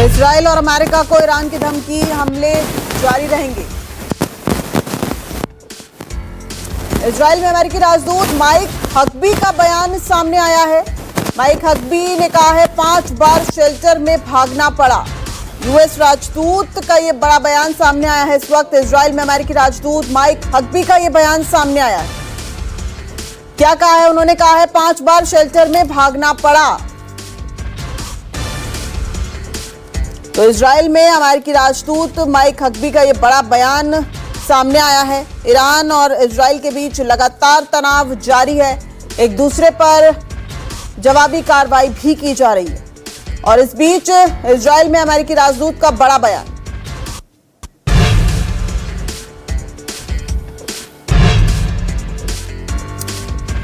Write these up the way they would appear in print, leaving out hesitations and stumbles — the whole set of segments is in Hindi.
इजराइल और अमेरिका को ईरान की धमकी, हमले जारी रहेंगे। इजराइल में अमेरिकी राजदूत माइक हकबी का बयान सामने आया है। माइक हकबी ने कहा है 5 बार शेल्टर में भागना पड़ा। यूएस राजदूत का यह बड़ा बयान सामने आया है। इस वक्त इजराइल में अमेरिकी राजदूत माइक हकबी का यह बयान सामने आया है। क्या कहा है उन्होंने? कहा है 5 बार शेल्टर में भागना पड़ा। तो इजराइल में अमेरिकी राजदूत माइक हकबी का यह बड़ा बयान सामने आया है। ईरान और इजराइल के बीच लगातार तनाव जारी है। एक दूसरे पर जवाबी कार्रवाई भी की जा रही है और इस बीच इजराइल में अमेरिकी राजदूत का बड़ा बयान।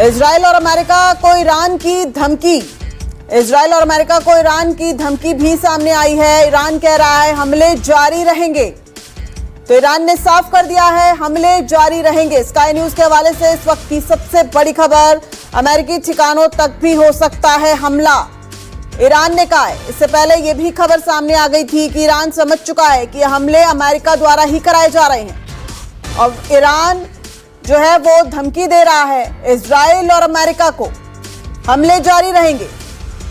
इजराइल और अमेरिका को ईरान की धमकी। इजराइल और अमेरिका को ईरान की धमकी भी सामने आई है। ईरान कह रहा है हमले जारी रहेंगे। तो ईरान ने साफ कर दिया है हमले जारी रहेंगे। स्काई न्यूज के हवाले से इस वक्त की सबसे बड़ी खबर, अमेरिकी ठिकानों तक भी हो सकता है हमला, ईरान ने कहा है। इससे पहले यह भी खबर सामने आ गई थी कि ईरान समझ चुका है कि हमले अमेरिका द्वारा ही कराए जा रहे हैं और ईरान जो है वो धमकी दे रहा है इजराइल और अमेरिका को, हमले जारी रहेंगे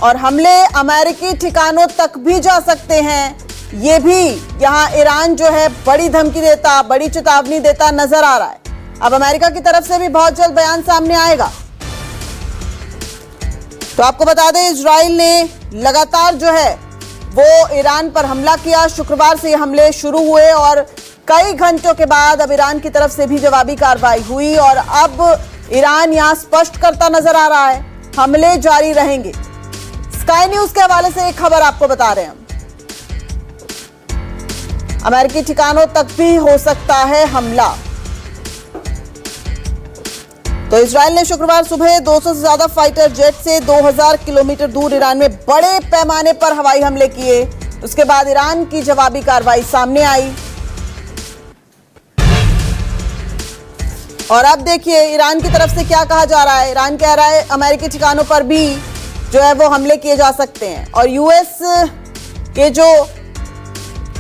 और हमले अमेरिकी ठिकानों तक भी जा सकते हैं। ये भी यहां ईरान जो है बड़ी धमकी देता, बड़ी चेतावनी देता नजर आ रहा है। अब अमेरिका की तरफ से भी बहुत जल्द बयान सामने आएगा। तो आपको बता दें इजराइल ने लगातार जो है वो ईरान पर हमला किया। शुक्रवार से ये हमले शुरू हुए और कई घंटों के बाद अब ईरान की तरफ से भी जवाबी कार्रवाई हुई और अब ईरान यहां स्पष्ट करता नजर आ रहा है हमले जारी रहेंगे। स्काई न्यूज के हवाले से एक खबर आपको बता रहे हैं हम, अमेरिकी ठिकानों तक भी हो सकता है हमला। तो इजराइल ने शुक्रवार सुबह 200 से ज्यादा फाइटर जेट से 2000 किलोमीटर दूर ईरान में बड़े पैमाने पर हवाई हमले किए। उसके बाद ईरान की जवाबी कार्रवाई सामने आई और अब देखिए ईरान की तरफ से क्या कहा जा रहा है। ईरान कह रहा है अमेरिकी ठिकानों पर भी जो है वो हमले किए जा सकते हैं और यूएस के जो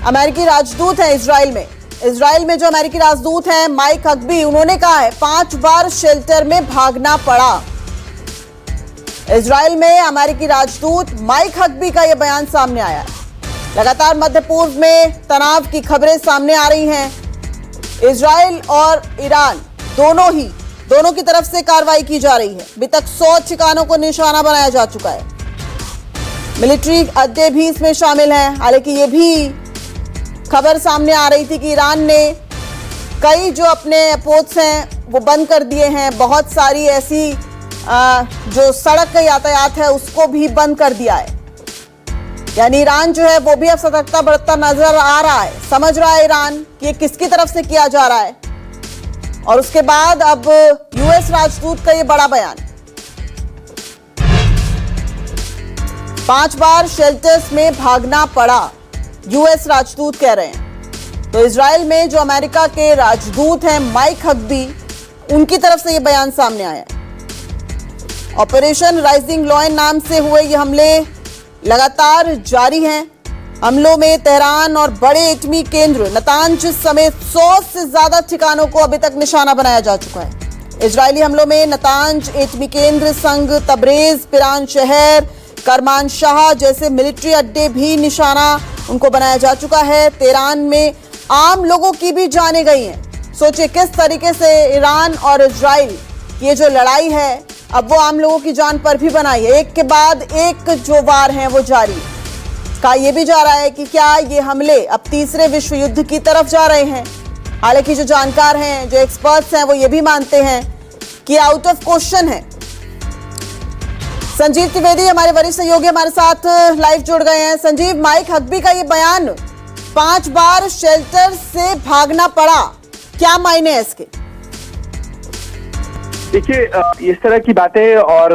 अमेरिकी राजदूत हैं इजराइल में जो अमेरिकी राजदूत हैं माइक हकबी, उन्होंने कहा है 5 बार शेल्टर में भागना पड़ा। इजराइल में अमेरिकी राजदूत माइक हकबी का यह बयान सामने आया है। लगातार मध्य पूर्व में तनाव की खबरें सामने आ रही हैं। इजराइल और ईरान दोनों की तरफ से कार्रवाई की जा रही है। अभी तक 100 ठिकानों को निशाना बनाया जा चुका है। मिलिट्री अड्डे भी इसमें शामिल हैं। हालांकि ये भी खबर सामने आ रही थी कि ईरान ने कई जो अपने एयरपोर्ट्स हैं वो बंद कर दिए हैं। बहुत सारी ऐसी जो सड़क यातायात है उसको भी बंद कर दिया है। यानी ईरान जो है वो भी अब सतर्कता बरतता नजर आ रहा है। समझ रहा है ईरान कि ये किसकी तरफ से किया जा रहा है। और उसके बाद अब यूएस राजदूत का ये बड़ा बयान, 5 बार शेल्टर्स में भागना पड़ा, यूएस राजदूत कह रहे हैं। तो इजराइल में जो अमेरिका के राजदूत हैं माइक हकबी, उनकी तरफ से यह बयान सामने आया है। ऑपरेशन राइजिंग लॉयन नाम से हुए ये हमले लगातार जारी हैं। हमलों में तेहरान और बड़े एटमी केंद्र नतांज समेत 100 से ज्यादा ठिकानों को अभी तक निशाना बनाया जा चुका है। इजरायली हमलों में नतांज एटमी केंद्र, संग तबरेज, पिरान शहर, करमानशाह जैसे मिलिट्री अड्डे भी निशाना उनको बनाया जा चुका है। तेहरान में आम लोगों की भी जानें गई हैं। सोचिए किस तरीके से ईरान और इजराइल ये जो लड़ाई है अब वो आम लोगों की जान पर भी बनाई है। एक के बाद एक जो वार हैं वो जारी। कहा यह भी जा रहा है कि क्या ये हमले अब तीसरे विश्व युद्ध की तरफ जा रहे हैं। हालांकि जो जानकार हैं, जो एक्सपर्ट्स हैं, वो ये भी मानते हैं कि आउट ऑफ क्वेश्चन है। संजीव त्रिवेदी हमारे वरिष्ठ सहयोगी हमारे साथ लाइव जुड़ गए हैं। संजीव, माइक हकबी का ये बयान 5 बार शेल्टर से भागना पड़ा, क्या मायने है इसके? देखिए, इस तरह की बातें और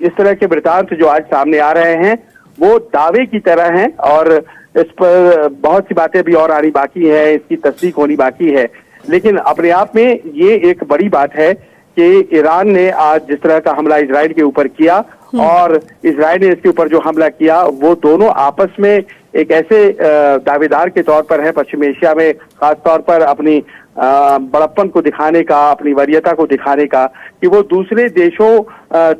इस तरह के वृतांत जो आज सामने आ रहे हैं वो दावे की तरह हैं और इस पर बहुत सी बातें भी और आनी बाकी है, इसकी तस्दीक होनी बाकी है। लेकिन अपने आप में ये एक बड़ी बात है कि ईरान ने आज जिस तरह का हमला इजराइल के ऊपर किया और इजराइल ने इसके ऊपर जो हमला किया, वो दोनों आपस में एक ऐसे दावेदार के तौर पर है पश्चिम एशिया में, खास तौर पर अपनी बड़प्पन को दिखाने का, अपनी वरीयता को दिखाने का, कि वो दूसरे देशों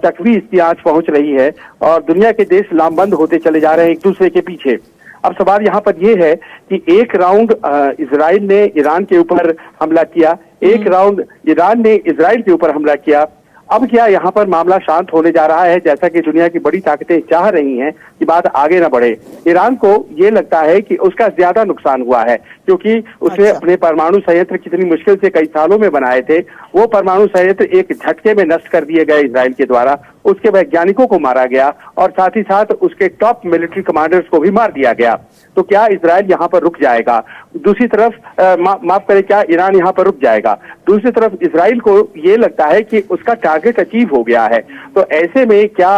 तक भी इसकी आंच पहुंच रही है और दुनिया के देश लामबंद होते चले जा रहे हैं एक दूसरे के पीछे। अब सवाल यहाँ पर यह है कि एक राउंड इजराइल ने ईरान के ऊपर हमला किया, एक राउंड ईरान ने इजराइल के ऊपर हमला किया। अब क्या यहाँ पर मामला शांत होने जा रहा है, जैसा कि दुनिया की बड़ी ताकतें चाह रही हैं कि बात आगे न बढ़े? ईरान को ये लगता है कि उसका ज्यादा नुकसान हुआ है, क्योंकि उसने अपने परमाणु संयंत्र कितनी मुश्किल से कई सालों में बनाए थे, वो परमाणु संयंत्र एक झटके में नष्ट कर दिए गए इजराइल के द्वारा, उसके वैज्ञानिकों को मारा गया और साथ ही साथ उसके टॉप मिलिट्री कमांडर्स को भी मार दिया गया। तो क्या इजराइल यहाँ पर रुक जाएगा? दूसरी तरफ माफ करें, क्या ईरान यहाँ पर रुक जाएगा? दूसरी तरफ इजराइल को ये लगता है कि उसका टारगेट अचीव हो गया है। तो ऐसे में क्या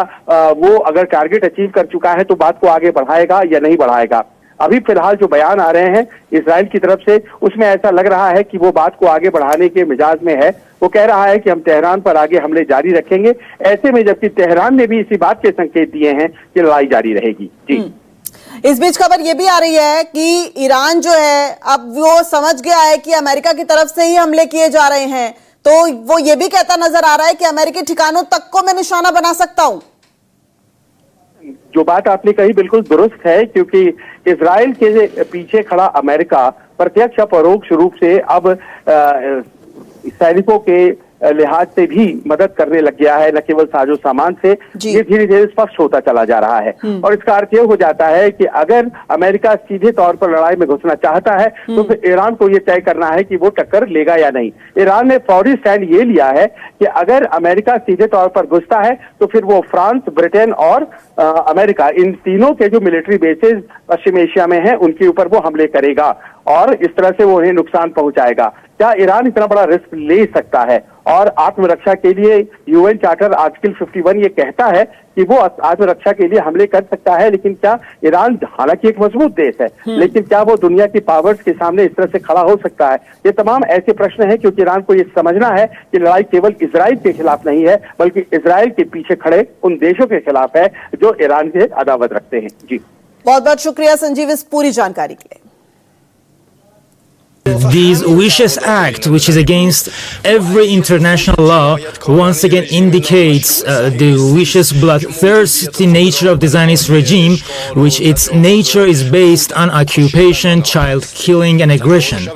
वो अगर टारगेट अचीव कर चुका है तो बात को आगे बढ़ाएगा या नहीं बढ़ाएगा? अभी फिलहाल जो बयान आ रहे हैं इजराइल की तरफ से, उसमें ऐसा लग रहा है कि वो बात को आगे बढ़ाने के मिजाज में है। वो कह रहा है कि हम तेहरान पर आगे हमले जारी रखेंगे, ऐसे में जबकि तेहरान ने भी इसी बात के संकेत दिए हैं कि लड़ाई जारी रहेगी। जी, इस बीच खबर यह भी आ रही है कि ईरान जो है अब वो समझ गया है कि अमेरिका की तरफ से ही हमले किए जा रहे हैं, तो वो ये भी कहता नजर आ रहा है कि अमेरिकी ठिकानों तक को मैं निशाना बना सकता हूं। जो बात आपने कही बिल्कुल दुरुस्त है, क्योंकि इजराइल के पीछे खड़ा अमेरिका प्रत्यक्ष या परोक्ष रूप से अब सैनिकों के लिहाज से भी मदद करने लग गया है, न केवल साजो सामान से। ये धीरे धीरे स्पष्ट होता चला जा रहा है और इसका अर्थ ये हो जाता है कि अगर अमेरिका सीधे तौर पर लड़ाई में घुसना चाहता है तो फिर ईरान को ये तय करना है कि वो टक्कर लेगा या नहीं। ईरान ने फौरी स्टैंड ये लिया है कि अगर अमेरिका सीधे तौर पर घुसता है तो फिर वो फ्रांस, ब्रिटेन और अमेरिका, इन तीनों के जो मिलिट्री बेसेस पश्चिम एशिया में हैं उनके ऊपर वो हमले करेगा और इस तरह से वो उन्हें नुकसान पहुंचाएगा। क्या ईरान इतना बड़ा रिस्क ले सकता है? और आत्मरक्षा के लिए यूएन चार्टर आर्टिकल 51 ये कहता है कि वो आत्मरक्षा के लिए हमले कर सकता है, लेकिन क्या ईरान, हालांकि एक मजबूत देश है, लेकिन क्या वो दुनिया की पावर्स के सामने इस तरह से खड़ा हो सकता है? ये तमाम ऐसे प्रश्न हैं, क्योंकि ईरान को ये समझना है कि लड़ाई केवल इजराइल के खिलाफ नहीं है, बल्कि इजराइल के पीछे खड़े उन देशों के खिलाफ है जो ईरान से अदावत रखते हैं। जी, बहुत बहुत शुक्रिया संजीव इस पूरी जानकारी के लिए। This vicious act, which is against every international law, once again indicates the vicious, bloodthirsty nature of the Zionist regime, which its nature is based on occupation, child killing, and aggression.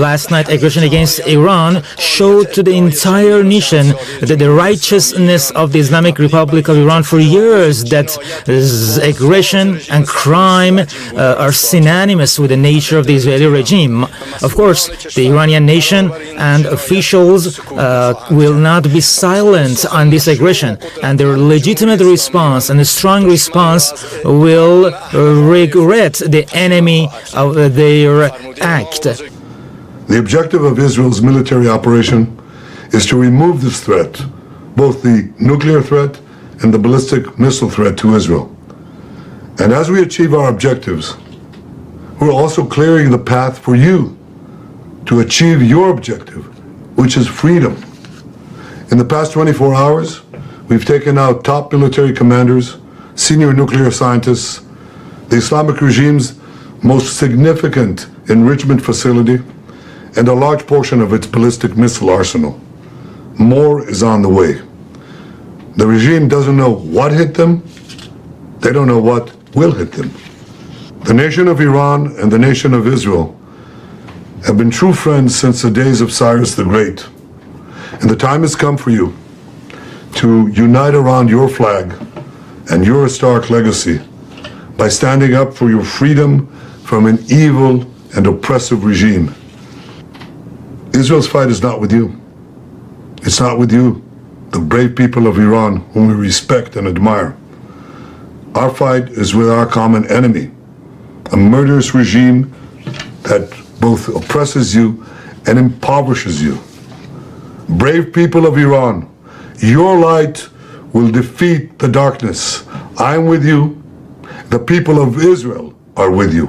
Last night, aggression against Iran showed to the entire nation that the righteousness of the Islamic Republic of Iran for years, that aggression and crime are synonymous with the nature of the Israeli regime. Of course, the Iranian nation and officials will not be silent on this aggression, and their legitimate response and a strong response will regret the enemy of their act. The objective of Israel's military operation is to remove this threat, both the nuclear threat and the ballistic missile threat to Israel. And as we achieve our objectives, we're also clearing the path for you to achieve your objective, which is freedom. In the past 24 hours, we've taken out top military commanders, senior nuclear scientists, the Islamic regime's most significant enrichment facility, and a large portion of its ballistic missile arsenal. More is on the way. The regime doesn't know what hit them. They don't know what will hit them. The nation of Iran and the nation of Israel have been true friends since the days of Cyrus the Great. And the time has come for you to unite around your flag and your historic legacy by standing up for your freedom from an evil and oppressive regime. Israel's fight is not with you. It's not with you, the brave people of Iran whom we respect and admire. Our fight is with our common enemy, a murderous regime that both oppresses you and impoverishes you. Brave people of Iran, your light will defeat the darkness. I'm with you. The people of Israel are with you.